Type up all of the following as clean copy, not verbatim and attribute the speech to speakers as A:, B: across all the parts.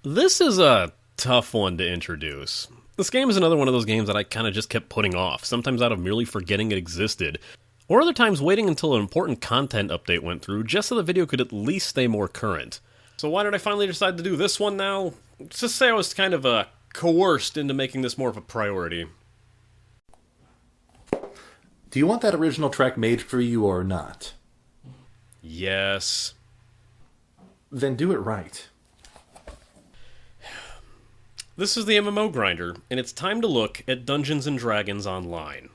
A: This is a tough one to introduce. This game is another one of those games that I kind of just kept putting off, sometimes out of merely forgetting it existed, or other times waiting until an important content update went through just so the video could at least stay more current. So why did I finally decide to do this one now? Let's just say I was kind of coerced into making this more of a priority.
B: Do you want that original track made for you or not?
A: Yes.
B: Then do it right.
A: This is the MMO Grinder, and it's time to look at Dungeons & Dragons Online.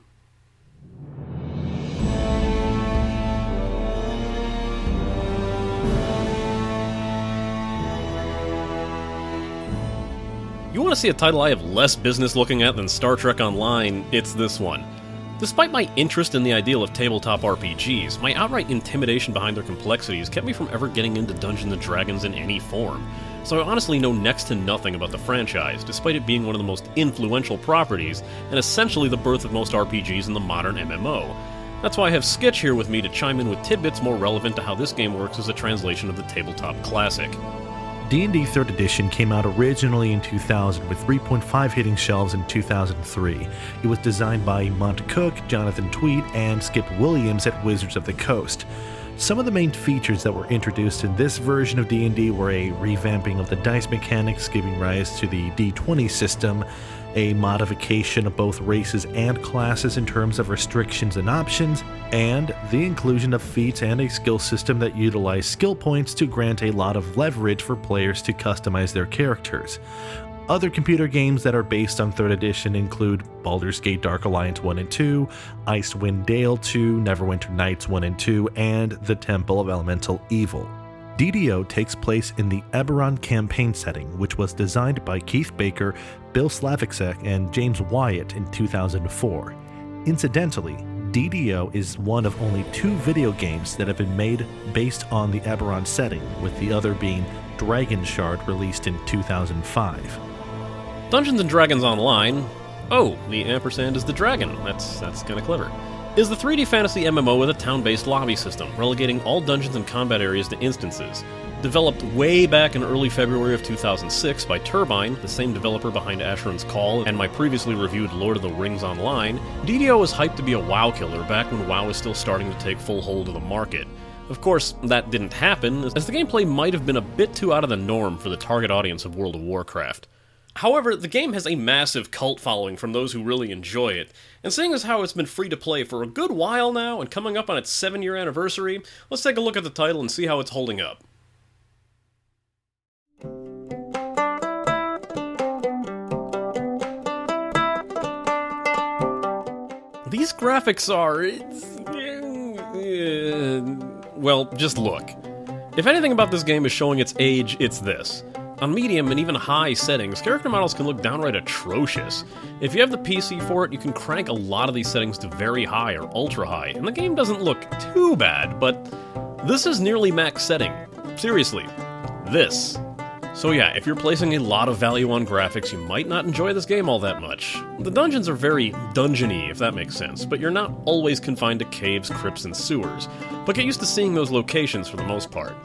A: You want to see a title I have less business looking at than Star Trek Online, it's this one. Despite my interest in the ideal of tabletop RPGs, my outright intimidation behind their complexities kept me from ever getting into Dungeons & Dragons in any form. So I honestly know next to nothing about the franchise, despite it being one of the most influential properties, and essentially the birth of most RPGs in the modern MMO. That's why I have Sketch here with me to chime in with tidbits more relevant to how this game works as a translation of the tabletop classic.
C: D&D 3rd Edition came out originally in 2000 with 3.5 hitting shelves in 2003. It was designed by Mont Cook, Jonathan Tweed, and Skip Williams at Wizards of the Coast. Some of the main features that were introduced in this version of D&D were a revamping of the dice mechanics, giving rise to the D20 system, a modification of both races and classes in terms of restrictions and options, and the inclusion of feats and a skill system that utilize skill points to grant a lot of leverage for players to customize their characters. Other computer games that are based on 3rd Edition include Baldur's Gate Dark Alliance 1 and 2, Icewind Dale 2, Neverwinter Nights 1 and 2, and The Temple of Elemental Evil. DDO takes place in the Eberron campaign setting, which was designed by Keith Baker, Bill Slavicsek, and James Wyatt in 2004. Incidentally, DDO is one of only 2 video games that have been made based on the Eberron setting, with the other being Dragon Shard, released in 2005.
A: Dungeons & Dragons Online, oh, the ampersand is the dragon, that's kinda clever, is the 3D fantasy MMO with a town-based lobby system, relegating all dungeons and combat areas to instances. Developed way back in early February of 2006 by Turbine, the same developer behind Asheron's Call and my previously reviewed Lord of the Rings Online, DDO was hyped to be a WoW killer back when WoW was still starting to take full hold of the market. Of course, that didn't happen, as the gameplay might have been a bit too out of the norm for the target audience of World of Warcraft. However, the game has a massive cult following from those who really enjoy it, and seeing as how it's been free to play for a good while now and coming up on its 7-year anniversary, let's take a look at the title and see how it's holding up. These graphics are... well, just look. If anything about this game is showing its age, it's this. On medium and even high settings, character models can look downright atrocious. If you have the PC for it, you can crank a lot of these settings to very high or ultra high, and the game doesn't look too bad, but this is nearly max setting. Seriously, this. So yeah, if you're placing a lot of value on graphics, you might not enjoy this game all that much. The dungeons are very dungeony, if that makes sense, but you're not always confined to caves, crypts, and sewers, but get used to seeing those locations for the most part.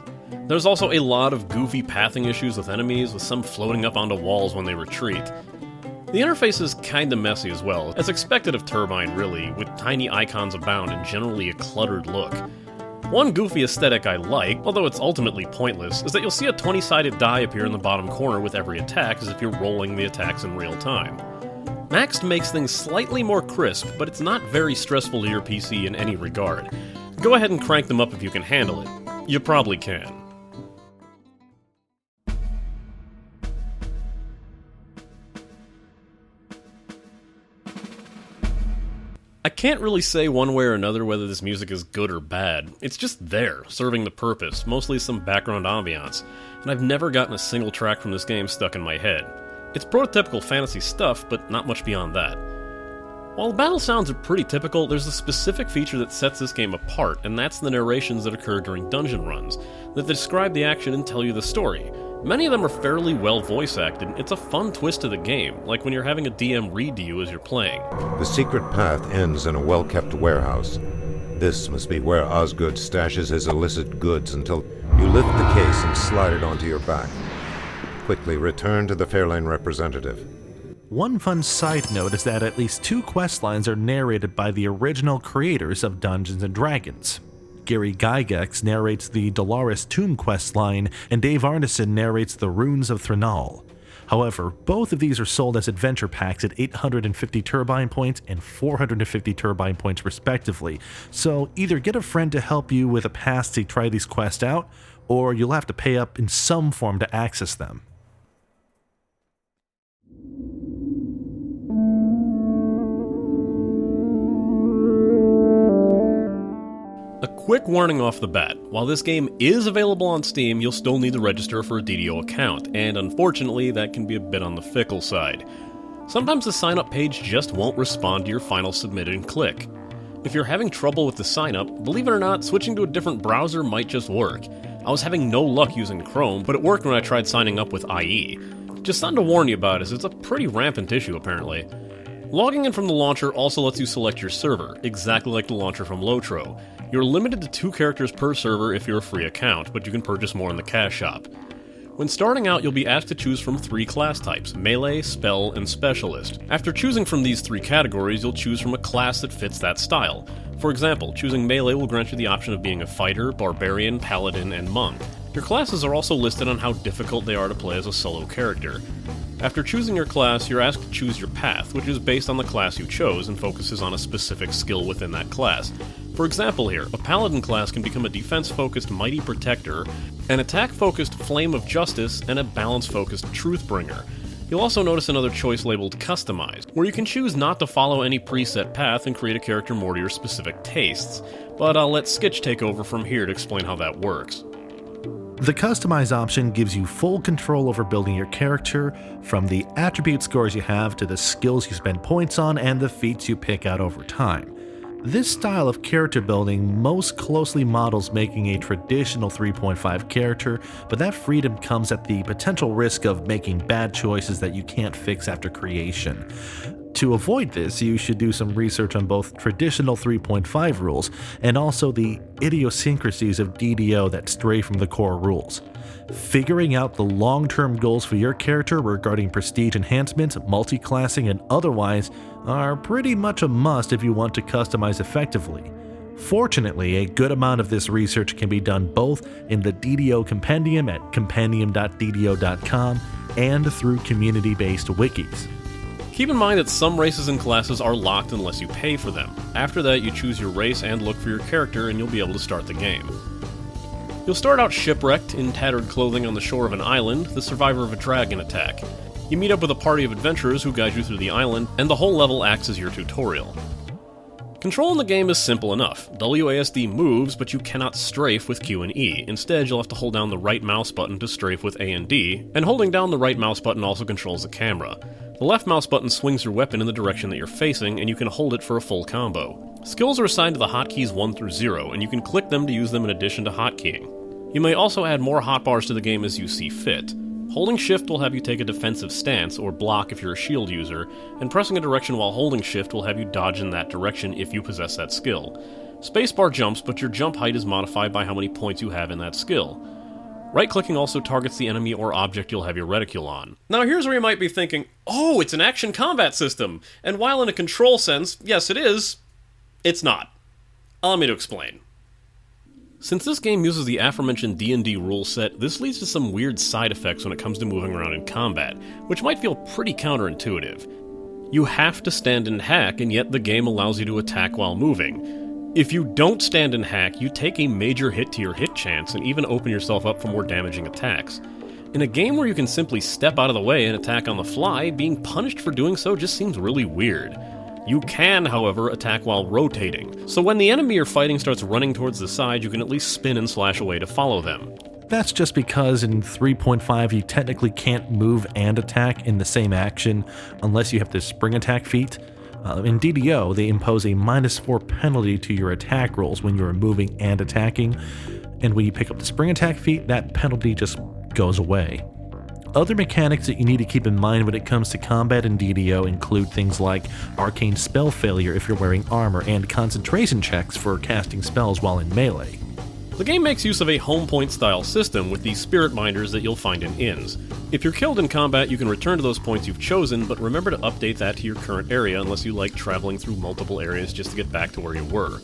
A: There's also a lot of goofy pathing issues with enemies, with some floating up onto walls when they retreat. The interface is kinda messy as well, as expected of Turbine really, with tiny icons abound and generally a cluttered look. One goofy aesthetic I like, although it's ultimately pointless, is that you'll see a 20-sided die appear in the bottom corner with every attack as if you're rolling the attacks in real time. Maxed makes things slightly more crisp, but it's not very stressful to your PC in any regard. Go ahead and crank them up if you can handle it. You probably can. I can't really say one way or another whether this music is good or bad. It's just there, serving the purpose, mostly some background ambiance, and I've never gotten a single track from this game stuck in my head. It's prototypical fantasy stuff, but not much beyond that. While the battle sounds are pretty typical, there's a specific feature that sets this game apart, and that's the narrations that occur during dungeon runs, that describe the action and tell you the story. Many of them are fairly well voice acted. It's a fun twist to the game, like when you're having a DM read to you as you're playing.
D: The secret path ends in a well-kept warehouse. This must be where Osgood stashes his illicit goods until you lift the case and slide it onto your back. quickly return to the Fairlane representative.
C: One fun side note is that at least 2 questlines are narrated by the original creators of Dungeons & Dragons. Gary Gygax narrates the Dolores Tomb questline, and Dave Arneson narrates the Runes of Thranal. However, both of these are sold as adventure packs at 850 turbine points and 450 turbine points respectively, so either get a friend to help you with a pass to try these quests out, or you'll have to pay up in some form to access them.
A: A quick warning off the bat, while this game is available on Steam, you'll still need to register for a DDO account, and unfortunately that can be a bit on the fickle side. Sometimes the sign-up page just won't respond to your final submitted and click. If you're having trouble with the sign-up, believe it or not, switching to a different browser might just work. I was having no luck using Chrome, but it worked when I tried signing up with IE. Just something to warn you about, as it's a pretty rampant issue apparently. Logging in from the launcher also lets you select your server, exactly like the launcher from Lotro. You're limited to 2 characters per server if you're a free account, but you can purchase more in the cash shop. When starting out, you'll be asked to choose from 3 class types: Melee, Spell, and Specialist. After choosing from these 3 categories, you'll choose from a class that fits that style. For example, choosing Melee will grant you the option of being a Fighter, Barbarian, Paladin, and Monk. Your classes are also listed on how difficult they are to play as a solo character. After choosing your class, you're asked to choose your path, which is based on the class you chose and focuses on a specific skill within that class. For example here, a Paladin class can become a defense-focused Mighty Protector, an attack-focused Flame of Justice, and a balance-focused Truthbringer. You'll also notice another choice labeled Customized, where you can choose not to follow any preset path and create a character more to your specific tastes. But I'll let Skitch take over from here to explain how that works.
C: The Customize option gives you full control over building your character, from the attribute scores you have to the skills you spend points on and the feats you pick out over time. This style of character building most closely models making a traditional 3.5 character, but that freedom comes at the potential risk of making bad choices that you can't fix after creation. To avoid this, you should do some research on both traditional 3.5 rules and also the idiosyncrasies of DDO that stray from the core rules. Figuring out the long-term goals for your character regarding prestige enhancements, multi-classing, and otherwise are pretty much a must if you want to customize effectively. Fortunately, a good amount of this research can be done both in the DDO Compendium at compendium.ddo.com and through community-based wikis.
A: Keep in mind that some races and classes are locked unless you pay for them. After that, you choose your race and look for your character and you'll be able to start the game. You'll start out shipwrecked, in tattered clothing on the shore of an island, the survivor of a dragon attack. You meet up with a party of adventurers who guide you through the island, and the whole level acts as your tutorial. Control in the game is simple enough. WASD moves, but you cannot strafe with Q and E. Instead, you'll have to hold down the right mouse button to strafe with A and D, and holding down the right mouse button also controls the camera. The left mouse button swings your weapon in the direction that you're facing, and you can hold it for a full combo. Skills are assigned to the hotkeys 1 through 0, and you can click them to use them in addition to hotkeying. You may also add more hotbars to the game as you see fit. Holding shift will have you take a defensive stance, or block if you're a shield user, and pressing a direction while holding shift will have you dodge in that direction if you possess that skill. Spacebar jumps, but your jump height is modified by how many points you have in that skill. Right-clicking also targets the enemy or object you'll have your reticule on. Now here's where you might be thinking, oh, it's an action combat system, and while in a control sense, yes it is, it's not. Allow me to explain. Since this game uses the aforementioned D&D rule set, this leads to some weird side effects when it comes to moving around in combat, which might feel pretty counterintuitive. You have to stand and hack, and yet the game allows you to attack while moving. If you don't stand and hack, you take a major hit to your hit chance and even open yourself up for more damaging attacks. In a game where you can simply step out of the way and attack on the fly, being punished for doing so just seems really weird. You can, however, attack while rotating, so when the enemy you're fighting starts running towards the side, you can at least spin and slash away to follow them.
C: That's just because in 3.5 you technically can't move and attack in the same action unless you have the spring attack feat. In DDO, they impose a -4 penalty to your attack rolls when you are moving and attacking, and when you pick up the spring attack feat, that penalty just goes away. Other mechanics that you need to keep in mind when it comes to combat in DDO include things like arcane spell failure if you're wearing armor and concentration checks for casting spells while in melee.
A: The game makes use of a home point style system with these spirit binders that you'll find in inns. If you're killed in combat, you can return to those points you've chosen, but remember to update that to your current area unless you like traveling through multiple areas just to get back to where you were.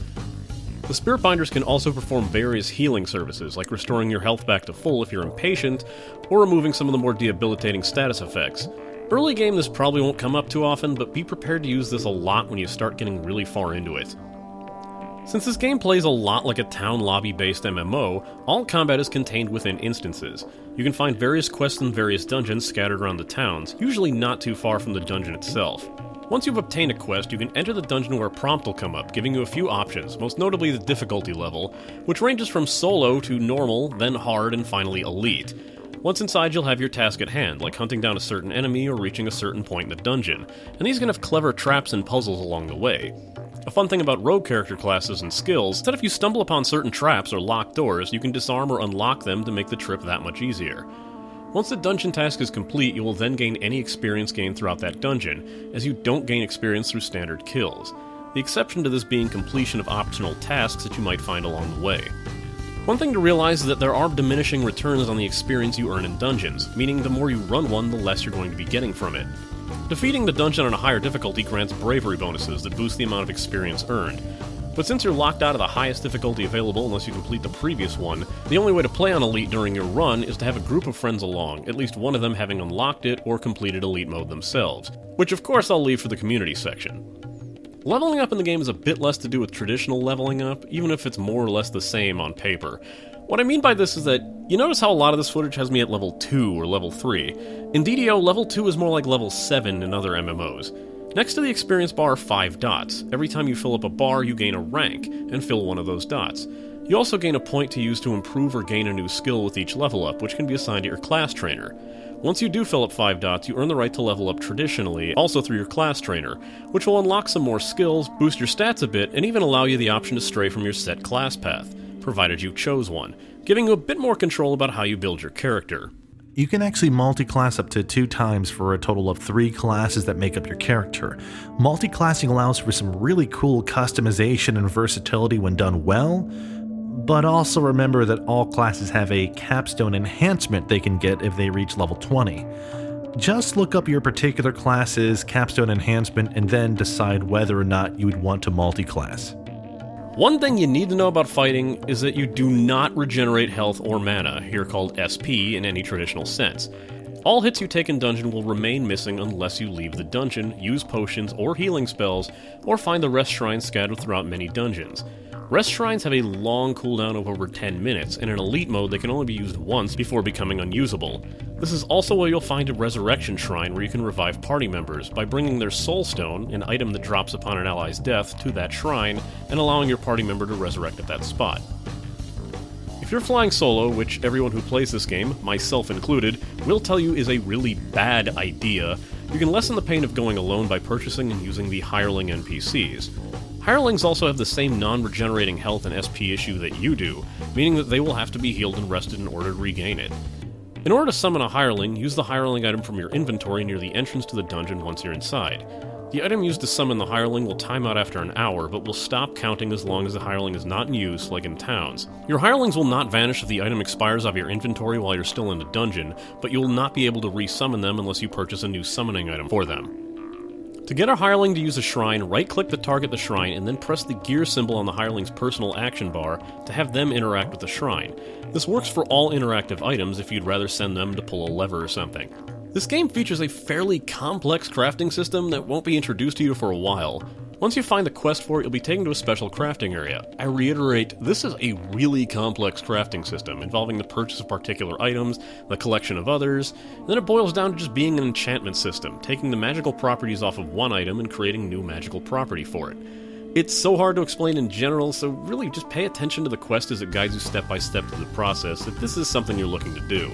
A: The spirit binders can also perform various healing services, like restoring your health back to full if you're impatient, or removing some of the more debilitating status effects. Early game this probably won't come up too often, but be prepared to use this a lot when you start getting really far into it. Since this game plays a lot like a town lobby-based MMO, all combat is contained within instances. You can find various quests in various dungeons scattered around the towns, usually not too far from the dungeon itself. Once you've obtained a quest, you can enter the dungeon where a prompt will come up, giving you a few options, most notably the difficulty level, which ranges from solo to normal, then hard, and finally elite. Once inside, you'll have your task at hand, like hunting down a certain enemy or reaching a certain point in the dungeon, and these can have clever traps and puzzles along the way. A fun thing about rogue character classes and skills is that if you stumble upon certain traps or locked doors, you can disarm or unlock them to make the trip that much easier. Once the dungeon task is complete, you will then gain any experience gained throughout that dungeon, as you don't gain experience through standard kills. The exception to this being completion of optional tasks that you might find along the way. One thing to realize is that there are diminishing returns on the experience you earn in dungeons, meaning the more you run one, the less you're going to be getting from it. Defeating the dungeon on a higher difficulty grants bravery bonuses that boost the amount of experience earned. But since you're locked out of the highest difficulty available unless you complete the previous one, the only way to play on Elite during your run is to have a group of friends along, at least one of them having unlocked it or completed Elite mode themselves, which of course I'll leave for the community section. Leveling up in the game is a bit less to do with traditional leveling up, even if it's more or less the same on paper. What I mean by this is that, you notice how a lot of this footage has me at level 2 or level 3. In DDO, level 2 is more like level 7 in other MMOs. Next to the experience bar are 5 dots. Every time you fill up a bar, you gain a rank, and fill one of those dots. You also gain a point to use to improve or gain a new skill with each level up, which can be assigned to your class trainer. Once you do fill up 5 dots, you earn the right to level up traditionally, also through your class trainer, which will unlock some more skills, boost your stats a bit, and even allow you the option to stray from your set class path, provided you chose one, giving you a bit more control about how you build your character.
C: You can actually multi-class up to 2 times for a total of 3 classes that make up your character. Multi-classing allows for some really cool customization and versatility when done well, but also remember that all classes have a capstone enhancement they can get if they reach level 20. Just look up your particular class's capstone enhancement and then decide whether or not you would want to multi-class.
A: One thing you need to know about fighting is that you do not regenerate health or mana, here called SP in any traditional sense. All hits you take in dungeon will remain missing unless you leave the dungeon, use potions or healing spells, or find the rest shrines scattered throughout many dungeons. Rest shrines have a long cooldown of over 10 minutes, and in Elite mode they can only be used once before becoming unusable. This is also where you'll find a resurrection shrine where you can revive party members by bringing their soul stone, an item that drops upon an ally's death, to that shrine, and allowing your party member to resurrect at that spot. If you're flying solo, which everyone who plays this game, myself included, will tell you is a really bad idea, you can lessen the pain of going alone by purchasing and using the hireling NPCs. Hirelings also have the same non-regenerating health and SP issue that you do, meaning that they will have to be healed and rested in order to regain it. In order to summon a hireling, use the hireling item from your inventory near the entrance to the dungeon once you're inside. The item used to summon the hireling will time out after an hour, but will stop counting as long as the hireling is not in use, like in towns. Your hirelings will not vanish if the item expires out of your inventory while you're still in the dungeon, but you will not be able to re-summon them unless you purchase a new summoning item for them. To get a hireling to use a shrine, right-click to target the shrine and then press the gear symbol on the hireling's personal action bar to have them interact with the shrine. This works for all interactive items if you'd rather send them to pull a lever or something. This game features a fairly complex crafting system that won't be introduced to you for a while. Once you find the quest for it, you'll be taken to a special crafting area. I reiterate, this is a really complex crafting system, involving the purchase of particular items, the collection of others, and then it boils down to just being an enchantment system, taking the magical properties off of one item and creating new magical property for it. It's so hard to explain in general, so really just pay attention to the quest as it guides you step by step through the process if this is something you're looking to do.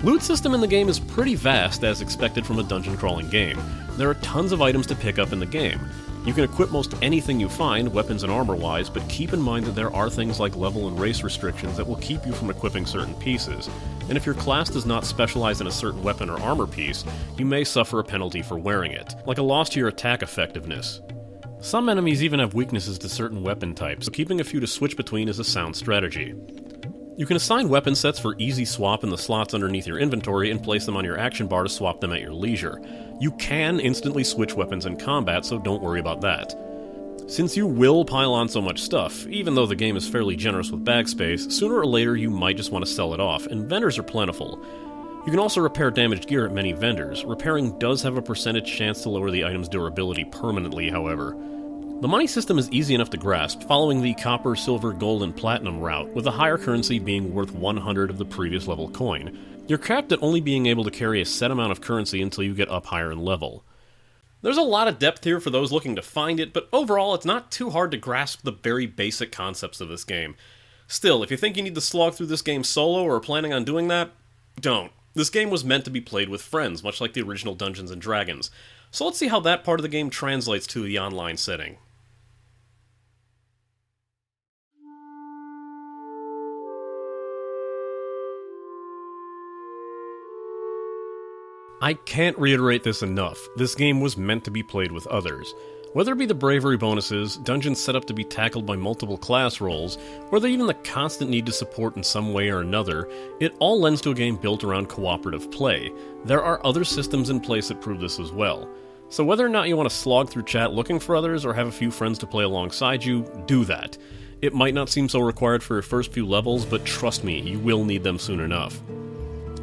A: Loot system in the game is pretty vast as expected from a dungeon crawling game. There are tons of items to pick up in the game. You can equip most anything you find, weapons and armor-wise, but keep in mind that there are things like level and race restrictions that will keep you from equipping certain pieces, and if your class does not specialize in a certain weapon or armor piece, you may suffer a penalty for wearing it, like a loss to your attack effectiveness. Some enemies even have weaknesses to certain weapon types, so keeping a few to switch between is a sound strategy. You can assign weapon sets for easy swap in the slots underneath your inventory and place them on your action bar to swap them at your leisure. You can instantly switch weapons in combat, so don't worry about that. Since you will pile on so much stuff, even though the game is fairly generous with bag space, sooner or later you might just want to sell it off, and vendors are plentiful. You can also repair damaged gear at many vendors. Repairing does have a percentage chance to lower the item's durability permanently, however. The money system is easy enough to grasp, following the copper, silver, gold, and platinum route, with a higher currency being worth 100 of the previous level coin. You're capped at only being able to carry a set amount of currency until you get up higher in level. There's a lot of depth here for those looking to find it, but overall it's not too hard to grasp the very basic concepts of this game. Still, if you think you need to slog through this game solo or are planning on doing that, don't. This game was meant to be played with friends, much like the original Dungeons & Dragons. So let's see how that part of the game translates to the online setting. I can't reiterate this enough. This game was meant to be played with others. Whether it be the bravery bonuses, dungeons set up to be tackled by multiple class roles, or even the constant need to support in some way or another, it all lends to a game built around cooperative play. There are other systems in place that prove this as well. So whether or not you want to slog through chat looking for others or have a few friends to play alongside you, do that. It might not seem so required for your first few levels, but trust me, you will need them soon enough.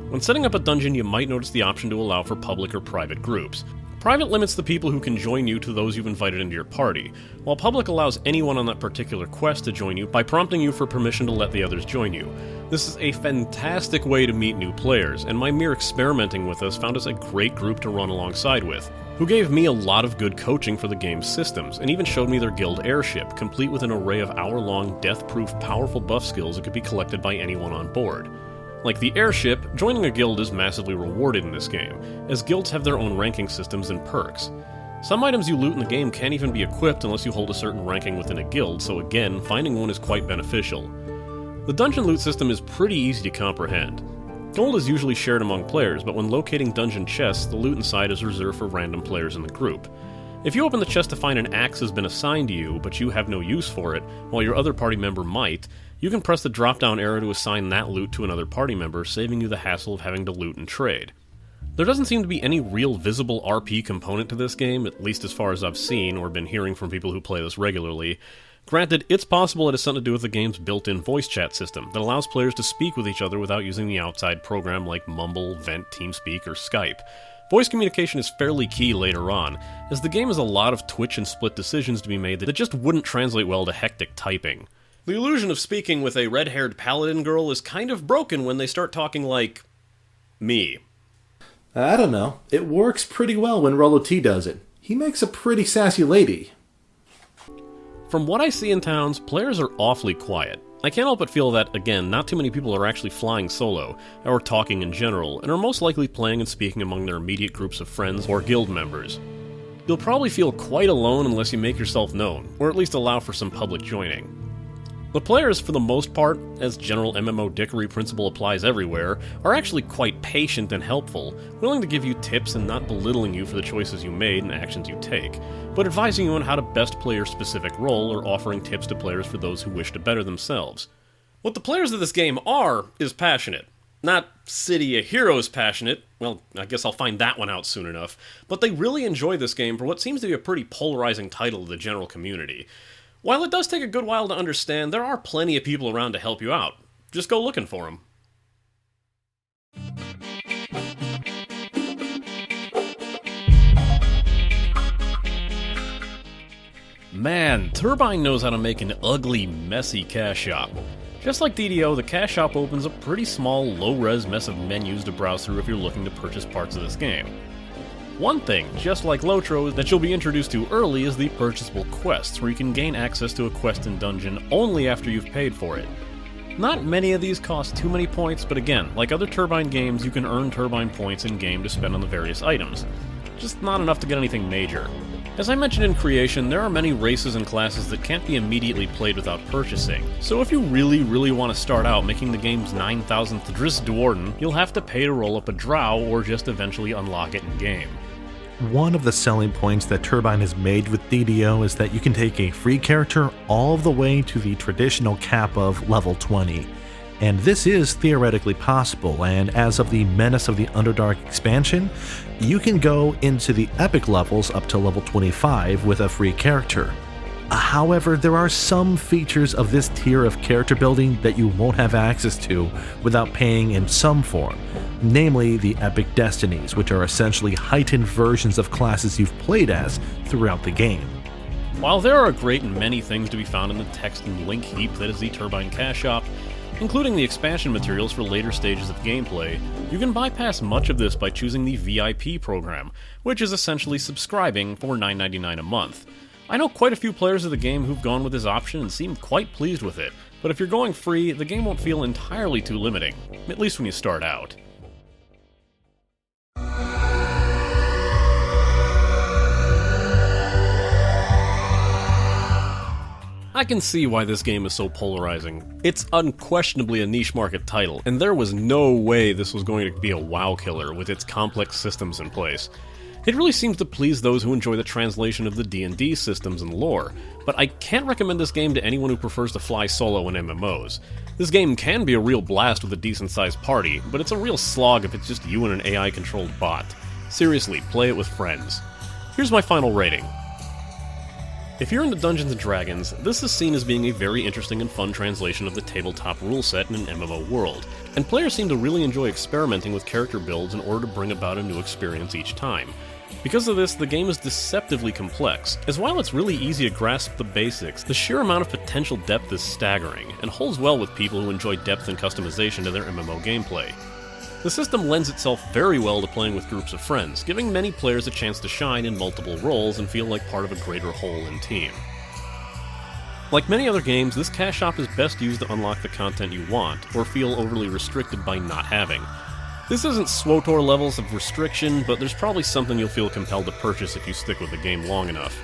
A: When setting up a dungeon, you might notice the option to allow for public or private groups. Private limits the people who can join you to those you've invited into your party, while public allows anyone on that particular quest to join you by prompting you for permission to let the others join you. This is a fantastic way to meet new players, and my mere experimenting with this found us a great group to run alongside with, who gave me a lot of good coaching for the game's systems, and even showed me their guild airship, complete with an array of hour-long, death-proof, powerful buff skills that could be collected by anyone on board. Like the airship, joining a guild is massively rewarded in this game, as guilds have their own ranking systems and perks. Some items you loot in the game can't even be equipped unless you hold a certain ranking within a guild, so again, finding one is quite beneficial. The dungeon loot system is pretty easy to comprehend. Gold is usually shared among players, but when locating dungeon chests, the loot inside is reserved for random players in the group. If you open the chest to find an axe has been assigned to you, but you have no use for it, while your other party member might, you can press the drop-down arrow to assign that loot to another party member, saving you the hassle of having to loot and trade. There doesn't seem to be any real visible RP component to this game, at least as far as I've seen or been hearing from people who play this regularly. Granted, it's possible it has something to do with the game's built-in voice chat system that allows players to speak with each other without using the outside program like Mumble, Vent, TeamSpeak, or Skype. Voice communication is fairly key later on, as the game has a lot of twitch and split decisions to be made that just wouldn't translate well to hectic typing. The illusion of speaking with a red-haired paladin girl is kind of broken when they start talking like me.
B: I don't know. It works pretty well when Rollo T does it. He makes a pretty sassy lady.
A: From what I see in towns, players are awfully quiet. I can't help but feel that, again, not too many people are actually flying solo, or talking in general, and are most likely playing and speaking among their immediate groups of friends or guild members. You'll probably feel quite alone unless you make yourself known, or at least allow for some public joining. The players, for the most part, as general MMO dickery principle applies everywhere, are actually quite patient and helpful, willing to give you tips and not belittling you for the choices you made and actions you take, but advising you on how to best play your specific role or offering tips to players for those who wish to better themselves. What the players of this game are is passionate. Not City of Heroes passionate, well, I guess I'll find that one out soon enough, but they really enjoy this game for what seems to be a pretty polarizing title to the general community. While it does take a good while to understand, there are plenty of people around to help you out. Just go looking for them. Man, Turbine knows how to make an ugly, messy cash shop. Just like DDO, the cash shop opens a pretty small, low-res mess of menus to browse through if you're looking to purchase parts of this game. One thing, just like Lotro, that you'll be introduced to early is the purchasable quests, where you can gain access to a quest in dungeon only after you've paid for it. Not many of these cost too many points, but again, like other Turbine games, you can earn Turbine points in-game to spend on the various items. Just not enough to get anything major. As I mentioned in Creation, there are many races and classes that can't be immediately played without purchasing, so if you really want to start out making the game's 9,000th Driss Dwarden, you'll have to pay to roll up a drow or just eventually unlock it in-game.
C: One of the selling points that Turbine has made with DDO is that you can take a free character all the way to the traditional cap of level 20. And this is theoretically possible, and as of the Menace of the Underdark expansion, you can go into the epic levels up to level 25 with a free character. However, there are some features of this tier of character building that you won't have access to without paying in some form, namely the epic destinies, which are essentially heightened versions of classes you've played as throughout the game.
A: While there are a great many things to be found in the text and link heap that is the Turbine Cash Shop, including the expansion materials for later stages of gameplay, you can bypass much of this by choosing the VIP program, which is essentially subscribing for $9.99 a month. I know quite a few players of the game who've gone with this option and seem quite pleased with it, but if you're going free, the game won't feel entirely too limiting, at least when you start out. I can see why this game is so polarizing. It's unquestionably a niche market title, and there was no way this was going to be a WoW killer with its complex systems in place. It really seems to please those who enjoy the translation of the D&D systems and lore, but I can't recommend this game to anyone who prefers to fly solo in MMOs. This game can be a real blast with a decent-sized party, but it's a real slog if it's just you and an AI-controlled bot. Seriously, play it with friends. Here's my final rating. If you're into Dungeons & Dragons, this is seen as being a very interesting and fun translation of the tabletop rule set in an MMO world, and players seem to really enjoy experimenting with character builds in order to bring about a new experience each time. Because of this, the game is deceptively complex, as while it's really easy to grasp the basics, the sheer amount of potential depth is staggering, and holds well with people who enjoy depth and customization to their MMO gameplay. The system lends itself very well to playing with groups of friends, giving many players a chance to shine in multiple roles and feel like part of a greater whole and team. Like many other games, this cash shop is best used to unlock the content you want, or feel overly restricted by not having. This isn't SWTOR levels of restriction, but there's probably something you'll feel compelled to purchase if you stick with the game long enough.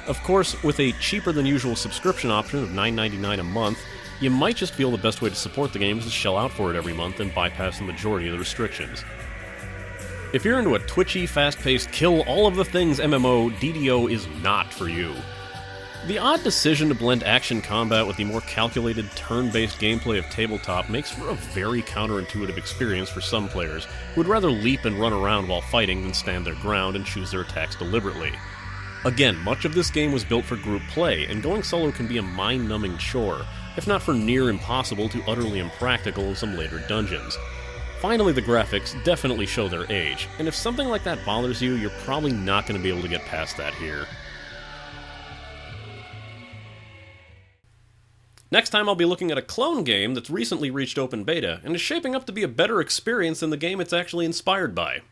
A: Of course, with a cheaper than usual subscription option of $9.99 a month, you might just feel the best way to support the game is to shell out for it every month and bypass the majority of the restrictions. If you're into a twitchy, fast-paced, kill all of the things MMO, DDO is not for you. The odd decision to blend action combat with the more calculated, turn-based gameplay of Tabletop makes for a very counterintuitive experience for some players who would rather leap and run around while fighting than stand their ground and choose their attacks deliberately. Again, much of this game was built for group play, and going solo can be a mind-numbing chore, if not for near impossible to utterly impractical in some later dungeons. Finally, the graphics definitely show their age, and if something like that bothers you, you're probably not going to be able to get past that here. Next time I'll be looking at a clone game that's recently reached open beta, and is shaping up to be a better experience than the game it's actually inspired by.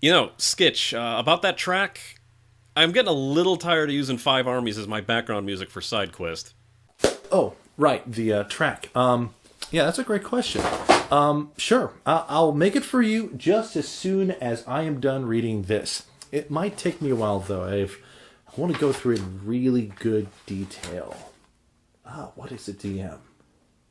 A: You know, Skitch, about that track, I'm getting a little tired of using Five Armies as my background music for side quest.
B: Oh, right, the track. Yeah, that's a great question. Sure, I'll make it for you just as soon as I am done reading this. It might take me a while, though. I want to go through it in really good detail. What is a DM?